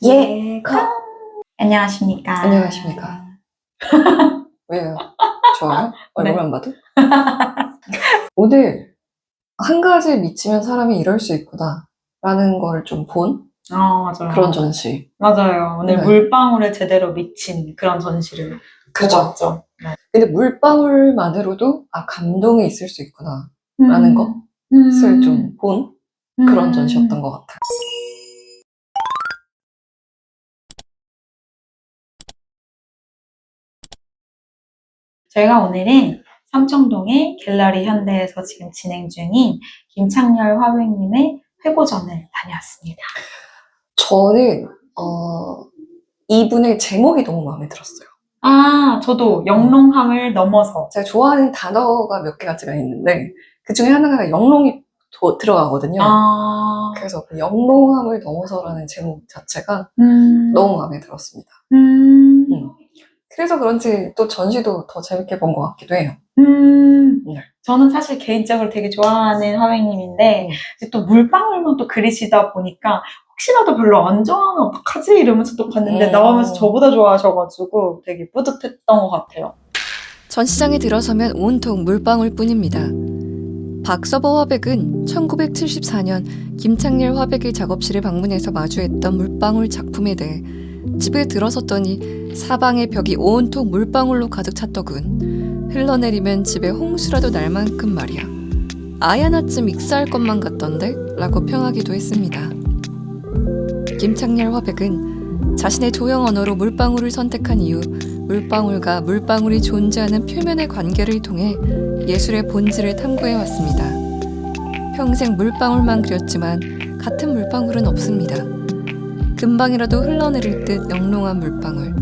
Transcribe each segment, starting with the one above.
예컷! 안녕하십니까. 안녕하십니까. 왜요? 좋아요? 얼굴만 봐도? 오늘 한 가지에 미치면 사람이 이럴 수 있구나 라는 걸 좀 본 맞아요. 그런 전시. 맞아요. 오늘 네. 물방울에 제대로 미친 그런 전시를 보고 왔죠. 네. 근데 물방울만으로도 감동이 있을 수 있구나 라는 것을 좀 본 그런 전시였던 것 같아요. 저희가 오늘은 삼청동의 갤러리 현대에서 지금 진행 중인 김창렬 화백님의 회고전을 다녀왔습니다. 저는 이분의 제목이 너무 마음에 들었어요. 저도 영롱함을 넘어서. 제가 좋아하는 단어가 몇 개가지가 있는데 그 중에 하나가 영롱이 들어가거든요. 그래서 그 영롱함을 넘어서라는 제목 자체가 너무 마음에 들었습니다. 그래서 그런지 또 전시도 더 재밌게 본 것 같기도 해요. 네. 저는 사실 개인적으로 되게 좋아하는 화백님인데 이제 또 물방울만 또 그리시다 보니까 혹시라도 별로 안 좋아하면 어떡하지? 이러면서 또 봤는데 나오면서 저보다 좋아하셔가지고 되게 뿌듯했던 것 같아요. 전시장에 들어서면 온통 물방울뿐입니다. 박서버 화백은 1974년 김창렬 화백의 작업실을 방문해서 마주했던 물방울 작품에 대해 집에 들어섰더니 사방의 벽이 온통 물방울로 가득 찼더군. 흘러내리면 집에 홍수라도 날 만큼 말이야. 아이 하나쯤 익사할 것만 같던데? 라고 평하기도 했습니다. 김창렬 화백은 자신의 조형 언어로 물방울을 선택한 이후 물방울과 물방울이 존재하는 표면의 관계를 통해 예술의 본질을 탐구해왔습니다. 평생 물방울만 그렸지만 같은 물방울은 없습니다. 금방이라도 흘러내릴 듯 영롱한 물방울,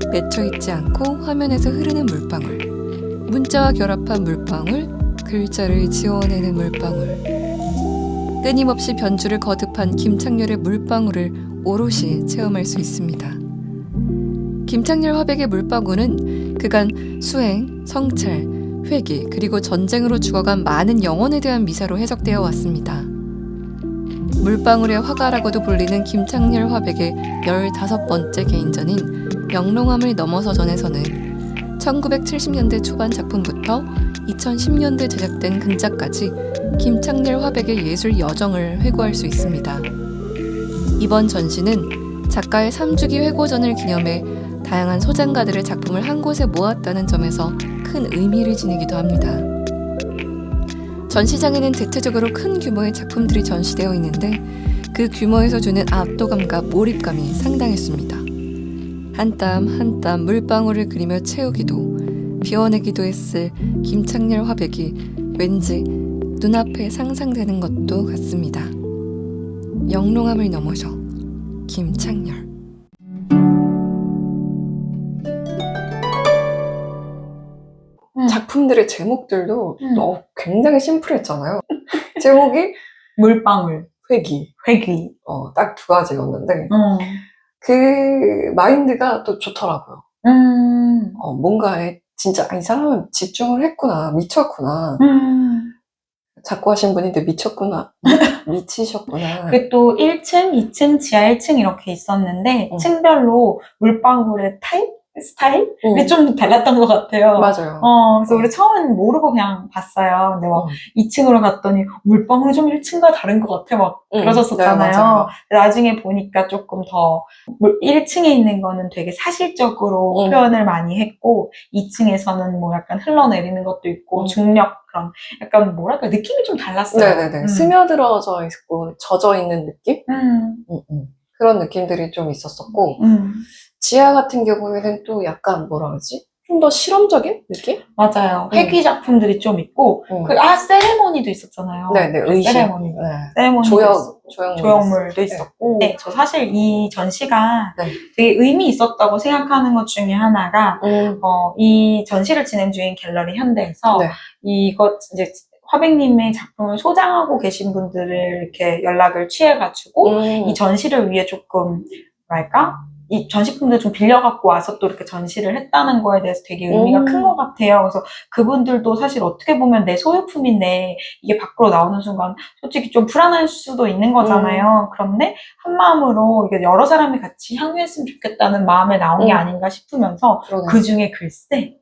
맺혀있지 않고 화면에서 흐르는 물방울, 문자와 결합한 물방울, 글자를 지워내는 물방울. 끊임없이 변주를 거듭한 김창렬의 물방울을 오롯이 체험할 수 있습니다. 김창렬 화백의 물방울은 그간 수행, 성찰, 회귀, 그리고 전쟁으로 죽어간 많은 영혼에 대한 미사로 해석되어 왔습니다. 물방울의 화가라고도 불리는 김창렬 화백의 15번째 개인전인 영롱함을 넘어서 전에서는 1970년대 초반 작품부터 2010년대 제작된 근작까지 김창렬 화백의 예술 여정을 회고할 수 있습니다. 이번 전시는 작가의 3주기 회고전을 기념해 다양한 소장가들의 작품을 한 곳에 모았다는 점에서 큰 의미를 지니기도 합니다. 전시장에는 대체적으로 큰 규모의 작품들이 전시되어 있는데 그 규모에서 주는 압도감과 몰입감이 상당했습니다. 한 땀 한 땀 물방울을 그리며 채우기도 비워내기도 했을 김창렬 화백이 왠지 눈앞에 상상되는 것도 같습니다. 영롱함을 넘어서 김창렬. 작품들의 제목들도 굉장히 심플했잖아요. 제목이 물방울, 회귀. 딱 두 가지였는데 그 마인드가 또 좋더라고요. 뭔가에 진짜 이 사람은 집중을 했구나, 미쳤구나. 자꾸 하신 분인데 미쳤구나, 미치셨구나. 그게 또 1층, 2층, 지하 1층 이렇게 있었는데 층별로 물방울의 스타일이 좀 달랐던 것 같아요. 맞아요. 그래서 우리 처음에는 모르고 그냥 봤어요. 근데 막 2층으로 갔더니 물방울이 좀 1층과 다른 것 같아 막 그러셨었잖아요. 네, 나중에 보니까 조금 더 1층에 있는 거는 되게 사실적으로 표현을 많이 했고 2층에서는 뭐 약간 흘러내리는 것도 있고 중력 그런 약간 뭐랄까 느낌이 좀 달랐어요. 네네네. 스며들어져 있고 젖어 있는 느낌? 그런 느낌들이 좀 있었었고 지하 같은 경우에는 또 약간 뭐라 그러지? 좀 더 실험적인 느낌? 맞아요. 회귀 작품들이 좀 있고 세레모니도 있었잖아요. 네네. 의식. 세레모니도 조형물도 있었고 저 사실 이 전시가 되게 의미 있었다고 생각하는 것 중에 하나가 이 전시를 진행 중인 갤러리 현대에서 이것 이제 화백님의 작품을 소장하고 계신 분들을 이렇게 연락을 취해가지고 이 전시를 위해 조금 뭐랄까? 이 전시품들 좀 빌려갖고 와서 또 이렇게 전시를 했다는 거에 대해서 되게 의미가 큰 것 같아요. 그래서 그분들도 사실 어떻게 보면 내 소유품인데 이게 밖으로 나오는 순간 솔직히 좀 불안할 수도 있는 거잖아요. 그런데 한 마음으로 이게 여러 사람이 같이 향유했으면 좋겠다는 마음에 나온 게 아닌가 싶으면서 그 중에 글쎄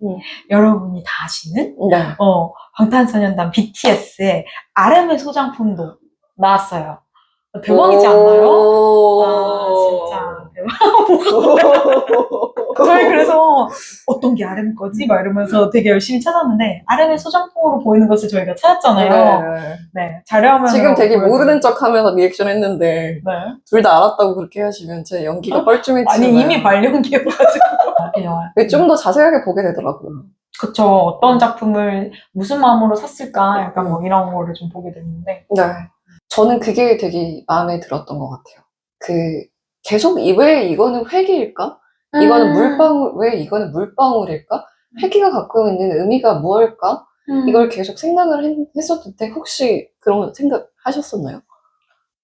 여러분이 다 아시는 방탄소년단 BTS의 RM의 소장품도 나왔어요. 대박이지 않나요? 아, 진짜 대박. 저희 그래서 어떤 게 RM 거지? 막 이러면서 되게 열심히 찾았는데 RM의 소장품으로 보이는 것을 저희가 찾았잖아요. 네, 자료화면으로 지금 되게 모르는 척하면서 리액션 했는데 둘 다 알았다고 그렇게 하시면 제 연기가 뻘쭘해지잖아요. 아니 이미 발령기여가지고 좀 더 자세하게 보게 되더라고요. 그쵸. 어떤 작품을 무슨 마음으로 샀을까? 약간 뭐 이런 거를 좀 보게 됐는데. 네. 저는 그게 되게 마음에 들었던 것 같아요. 계속 왜 이거는 회기일까? 이거는 물방울, 왜 이거는 물방울일까? 회기가 갖고 있는 의미가 무엇일까? 이걸 계속 생각을 했었는데, 혹시 그런 생각 하셨었나요?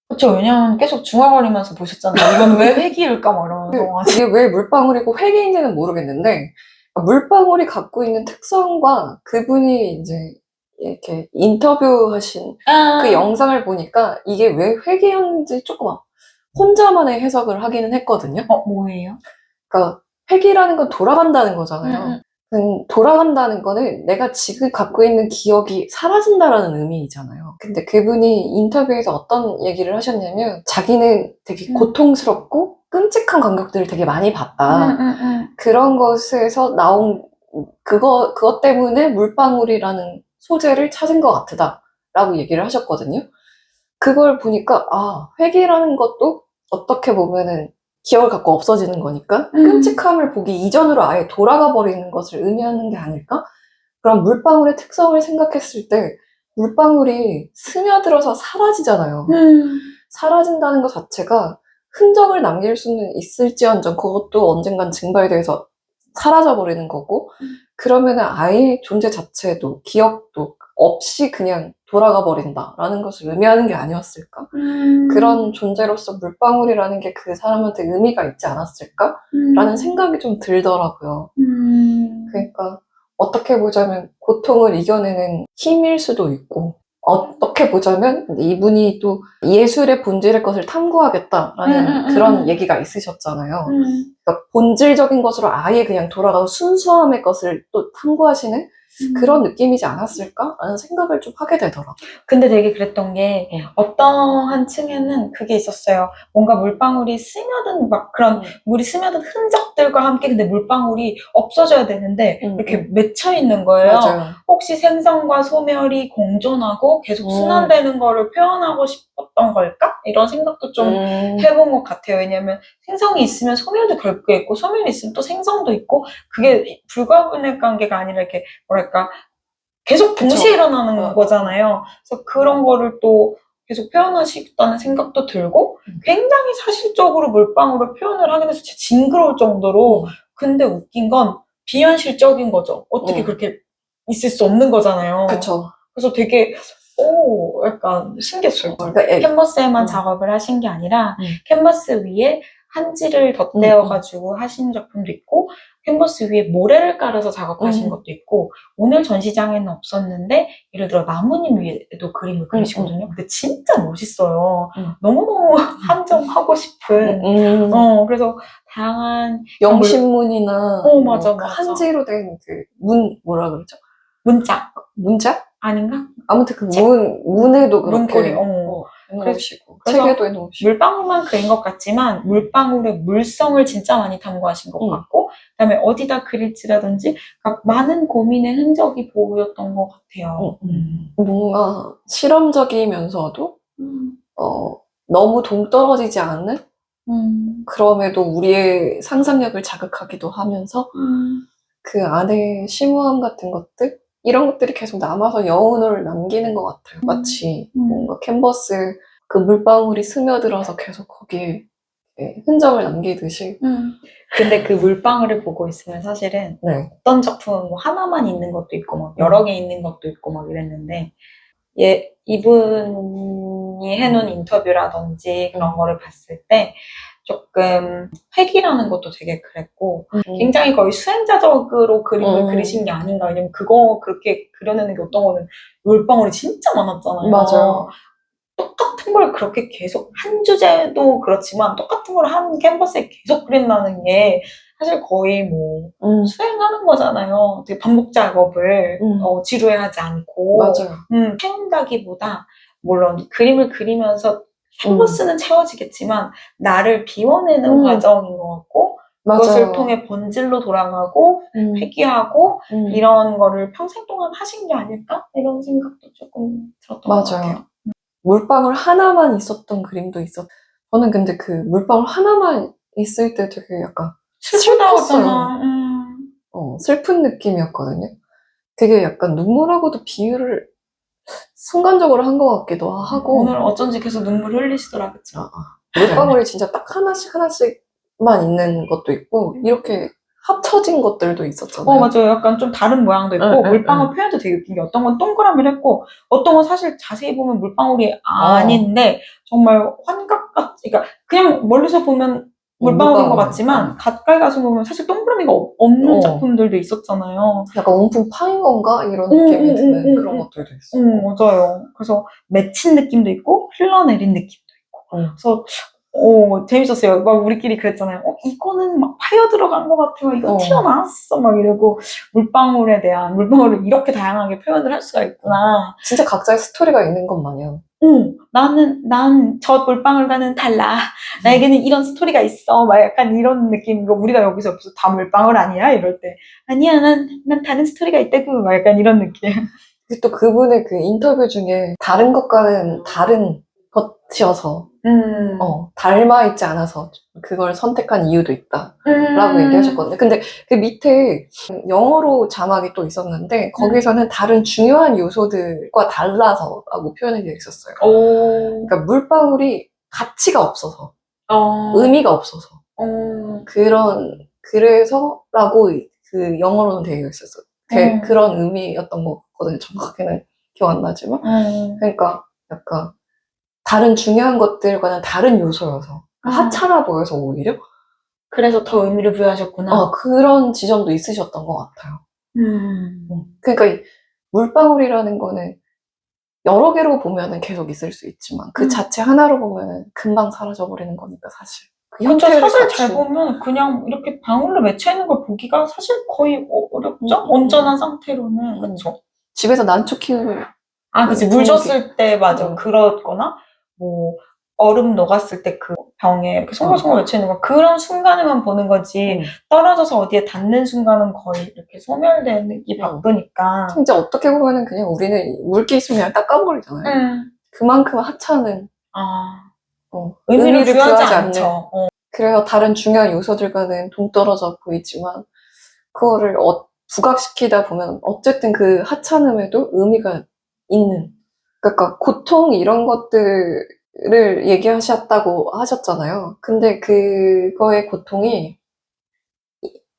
그쵸. 왜냐면 계속 중얼거리면서 보셨잖아요. 이건 왜 회기일까? 막 이러면서. 이게 왜 물방울이고 회기인지는 모르겠는데, 물방울이 갖고 있는 특성과 그분이 이제 이렇게 인터뷰하신 그 영상을 보니까 이게 왜 회귀였는지 조금 혼자만의 해석을 하기는 했거든요. 뭐예요? 그러니까 회귀라는 건 돌아간다는 거잖아요. 돌아간다는 거는 내가 지금 갖고 있는 기억이 사라진다라는 의미이잖아요. 근데 그분이 인터뷰에서 어떤 얘기를 하셨냐면 자기는 되게 고통스럽고 끔찍한 감각들을 되게 많이 봤다. 그런 것에서 나온 그것 때문에 물방울이라는 소재를 찾은 것 같다 라고 얘기를 하셨거든요. 그걸 보니까 회귀라는 것도 어떻게 보면은 기억을 갖고 없어지는 거니까 끔찍함을 보기 이전으로 아예 돌아가 버리는 것을 의미하는 게 아닐까? 그럼 물방울의 특성을 생각했을 때 물방울이 스며들어서 사라지잖아요. 사라진다는 것 자체가 흔적을 남길 수는 있을지언정 그것도 언젠간 증발돼서 사라져버리는 거고 그러면은 아예 존재 자체도 기억도 없이 그냥 돌아가 버린다라는 것을 의미하는 게 아니었을까? 그런 존재로서 물방울이라는 게 그 사람한테 의미가 있지 않았을까? 라는 생각이 좀 들더라고요. 그러니까 어떻게 보자면 고통을 이겨내는 힘일 수도 있고 어떻게 보자면 이분이 또 예술의 본질의 것을 탐구하겠다라는 그런 얘기가 있으셨잖아요. 그러니까 본질적인 것으로 아예 그냥 돌아가서 순수함의 것을 또 탐구하시는 그런 느낌이지 않았을까라는 생각을 좀 하게 되더라고요. 근데 되게 그랬던 게 어떠한 층에는 그게 있었어요. 뭔가 물방울이 스며든 막 그런 물이 스며든 흔적들과 함께 근데 물방울이 없어져야 되는데 이렇게 맺혀 있는 거예요. 맞아요. 혹시 생성과 소멸이 공존하고 계속 순환되는 거를 표현하고 싶었던 걸까? 이런 생각도 좀 해본 것 같아요. 왜냐면 생성이 있으면 소멸도 결국에 있고 소멸이 있으면 또 생성도 있고 그게 불가분의 관계가 아니라 이렇게 뭐랄까 계속 동시에 일어나는 거잖아요. 그래서 그런 거를 또 계속 표현하시겠다는 생각도 들고 굉장히 사실적으로 물방울을 표현을 하게 돼서 진짜 징그러울 정도로 근데 웃긴 건 비현실적인 거죠. 어떻게 그렇게 있을 수 없는 거잖아요. 그쵸. 그래서 되게 약간 신기했어요. 캔버스에만 작업을 하신 게 아니라 캔버스 위에 한지를 덧대어가지고 하신 작품도 있고 캔버스 위에 모래를 깔아서 작업하신 것도 있고 오늘 전시장에는 없었는데 예를 들어 나뭇잎 위에도 그림을 그리시거든요. 근데 진짜 멋있어요. 너무너무 한정하고 싶은 그래서 다양한 영신문이나 맞아. 한지로 된 그 뭐라 그러죠? 문짝? 아닌가? 아무튼 그 문에도 그렇게 문고리 해놓으시고 책에도 해놓으시고 물방울만 그린 것 같지만 물방울의 물성을 진짜 많이 탐구하신 것 같고 그다음에 어디다 그릴지라든지 그러니까 많은 고민의 흔적이 보였던 것 같아요. 뭔가 실험적이면서도 너무 동떨어지지 않는 그럼에도 우리의 상상력을 자극하기도 하면서 그 안에 심오함 같은 것들 이런 것들이 계속 남아서 여운을 남기는 것 같아요. 마치 뭔가 캔버스 그 물방울이 스며들어서 계속 거기에 흔적을 남기듯이. 근데 그 물방울을 보고 있으면 사실은 어떤 작품은 뭐 하나만 있는 것도 있고 막 여러 개 있는 것도 있고 막 이랬는데 이분이 해놓은 인터뷰라든지 그런 거를 봤을 때 조금 획이라는 것도 되게 그랬고 굉장히 거의 수행자적으로 그림을 그리신 게 아닌가. 왜냐면 그거 그렇게 그려내는 게 어떤 거는 물방울이 진짜 많았잖아요. 맞아요. 똑같은 걸 그렇게 계속 한 주제도 그렇지만 똑같은 걸 한 캔버스에 계속 그린다는 게 사실 거의 뭐 수행하는 거잖아요. 되게 반복 작업을 지루해하지 않고 맞아요. 채운다기보다 물론 그림을 그리면서 캔버스는 채워지겠지만 나를 비워내는 과정인 것 같고 그것을 맞아요. 통해 본질로 돌아가고 회귀하고 이런 거를 평생 동안 하신 게 아닐까? 이런 생각도 조금 들었던 것 같아요. 맞아요. 물방울 하나만 있었던 그림도 있었. 저는 근데 그 물방울 하나만 있을 때 되게 약간 슬펐어요. 슬픈 느낌이었거든요. 되게 약간 눈물하고도 비유를 순간적으로 한 것 같기도 하고. 오늘 어쩐지 계속 눈물 흘리시더라, 그쵸? 물방울이 진짜 딱 하나씩만 있는 것도 있고 이렇게 합쳐진 것들도 있었잖아요. 맞아요. 약간 좀 다른 모양도 있고 물방울 표현도 되게 웃긴 게 어떤 건 동그라미를 했고 어떤 건 사실 자세히 보면 물방울이 아닌데 정말 환각같이 그러니까 그냥 멀리서 보면 물방울인 것 같지만 가까이 가서 보면 사실 동그라미가 없는 작품들도 있었잖아요. 약간 온품 파인 건가? 이런 느낌이 드는 그런 것들도 있어요. 맞아요. 그래서 맺힌 느낌도 있고 흘러내린 느낌도 있고 그래서 재밌었어요. 막 우리끼리 그랬잖아요. 이거는 막 파여 들어간 것 같아요. 이거 튀어나왔어. 막 이러고 물방울을 이렇게 다양하게 표현을 할 수가 있구나. 진짜 각자의 스토리가 있는 것 마냥. 난 저 물방울과는 달라. 나에게는 이런 스토리가 있어. 막 약간 이런 느낌이고, 우리가 여기서 무슨 다 물방울 아니야? 이럴 때. 아니야, 난 다른 스토리가 있다고. 막 약간 이런 느낌. 또 그분의 그 인터뷰 중에 다른 것과는 다른 것이어서, 닮아있지 않아서 그걸 선택한 이유도 있다. 라고 얘기하셨거든요. 근데 그 밑에 영어로 자막이 또 있었는데, 거기서는 다른 중요한 요소들과 달라서 라고 표현이 되어 있었어요. 그러니까 물방울이 가치가 없어서, 의미가 없어서, 그래서라고 그 영어로는 되어 있었어요. 그런 의미였던 것 같거든요. 정확하게는 기억 안 나지만. 그러니까 약간 다른 중요한 것들과는 다른 요소여서 하찮아 보여서 오히려 그래서 더 의미를 부여하셨구나. 그런 지점도 있으셨던 것 같아요. 그러니까 이 물방울이라는 거는 여러 개로 보면은 계속 있을 수 있지만 그 자체 하나로 보면은 금방 사라져 버리는 거니까 사실. 그 그렇죠. 형태를 사실 갖춘. 잘 보면 그냥 이렇게 방울로 맺혀 있는 걸 보기가 사실 거의 어렵죠? 온전한 상태로는. 그렇죠. 집에서 난초 키우는 그치. 물 줬을 때, 맞아. 그렇거나, 뭐, 얼음 녹았을 때 그 병에 이렇게 송골송골 맺혀 있는 거, 그런 순간에만 보는 거지, 떨어져서 어디에 닿는 순간은 거의 이렇게 소멸되기 바쁘니까. 진짜 어떻게 보면은 그냥 우리는 물기 있으면 그냥 닦아버리잖아요. 그만큼 하찮은, 의미를 부여하지 않죠. 그래서 다른 중요한 요소들과는 동떨어져 보이지만, 그거를 부각시키다 보면 어쨌든 그 하찮음에도 의미가 있는. 그러니까 고통 이런 것들을 얘기하셨다고 하셨잖아요. 근데 그거의 고통이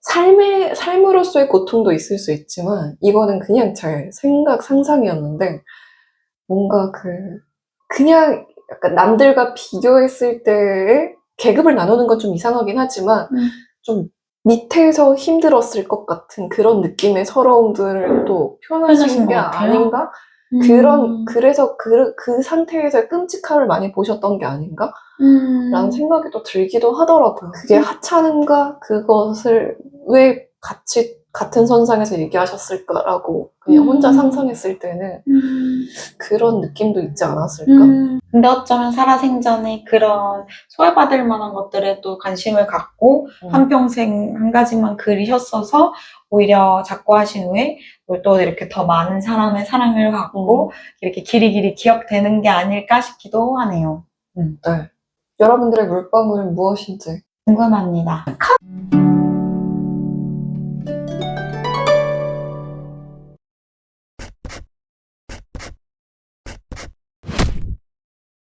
삶으로서의 고통도 있을 수 있지만 이거는 그냥 제 상상이었는데 뭔가 그냥 약간 남들과 비교했을 때의 계급을 나누는 건 좀 이상하긴 하지만 좀 밑에서 힘들었을 것 같은 그런 느낌의 서러움들을 또 표현하신 게 아닌가? 그래서 그 상태에서 끔찍함을 많이 보셨던 게 아닌가? 라는 생각이 또 들기도 하더라고요. 그게 하찮음과 그것을 왜 같은 선상에서 얘기하셨을까라고 그냥 혼자 상상했을 때는 그런 느낌도 있지 않았을까? 근데 어쩌면 살아생전에 그런 소외받을 만한 것들에 또 관심을 갖고 한평생 한 가지만 그리셨어서 오히려 작고하신 후에 또 이렇게 더 많은 사람의 사랑을 받고 이렇게 길이길이 기억되는 게 아닐까 싶기도 하네요. 네. 여러분들의 물방울은 무엇인지 궁금합니다.